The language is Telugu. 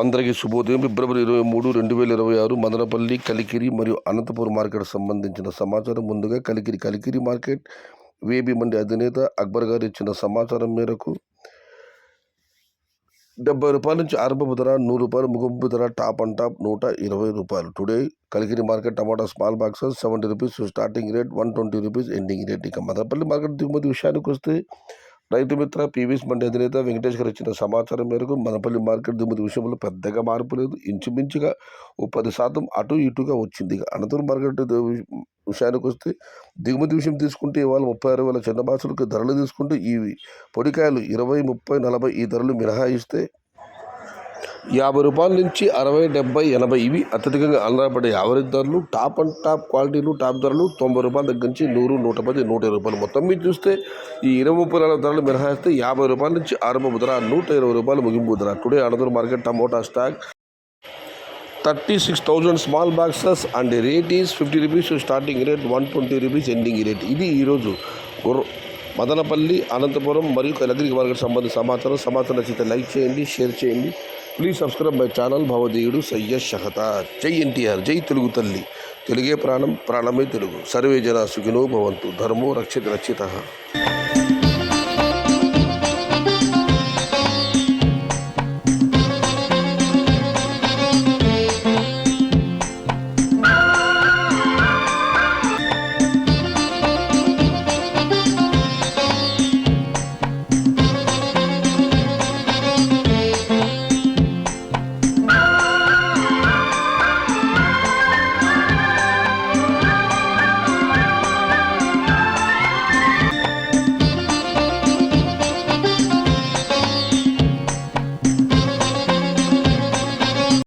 అందరికీ శుభోదయం. ఫిబ్రవరి 23, 2026 మదనపల్లి, కలికిరి మరియు అనంతపురం మార్కెట్ సంబంధించిన సమాచారం. ముందుగా కలికిరి మార్కెట్ వేబీ మండి అధినేత అక్బర్ గారు ఇచ్చిన సమాచారం మేరకు 70 రూపాయల నుంచి ఆరంభపు ధర 100 రూపాయలు, ముగింపు ధర టాప్ అండ్ టాప్ 120 రూపాయలు. టుడే కలికిరి మార్కెట్ టమాటా small boxes 70 rupees starting rate, 120 rupees ending rate. ఇక మదనపల్లి మార్కెట్ దిగుమతి విషయానికి వస్తే రైతు మిత్ర పీవీఎస్ మండి అధినేత వెంకటేష్ గారు ఇచ్చిన సమాచారం మేరకు మదనపల్లి మార్కెట్ దిగుమతి విషయంలో పెద్దగా మార్పు లేదు. ఇంచుమించుగా ఓ 10% అటు ఇటుగా వచ్చింది. ఇక అనంతపురం మార్కెట్ విషయానికి వస్తే దిగుమతి విషయం తీసుకుంటే ఇవాళ 36,000 చిన్న బాక్సులకు ధరలు తీసుకుంటే ఈ పొడికాయలు 20, 30, 40 ఈ ధరలు మినహాయిస్తే 50 రూపాయల నుంచి 60, 70, 80 ఇవి అత్యధికంగా ఆంధ్రపడే యావరేజ్ ధరలు. టాప్ అండ్ టాప్ క్వాలిటీలు టాప్ ధరలు 90 రూపాయల దగ్గర నుంచి 100, 110, 120 రూపాయలు. మొత్తం మీద చూస్తే ఈ 20, 30 ధరలు మినహాయిస్తే 50 రూపాయల నుంచి ఆరంభపు ధర, 120 రూపాయలు ముగింపు ధర. Today Anantapuram market tomato stock 36,000 small boxes and rate is 50 rupees starting rate, 120 rupees ending rate. ఇది ఈరోజు మదనపల్లి, అనంతపురం మరియు కలికిరి మార్కెట్ సంబంధించిన సమాచారం నచ్చితే లైక్ చేయండి, షేర్ చేయండి. Please subscribe my channel. భవదేయుడు సయ్యద్ షహతా. జై ఎన్టీఆర్, జై తెలుగు తల్లి. తెలుగే ప్రాణం, ప్రాణమే తెలుగు. సర్వే జన సుఖినో భవంతు. ధర్మో రక్షిత రక్షితః.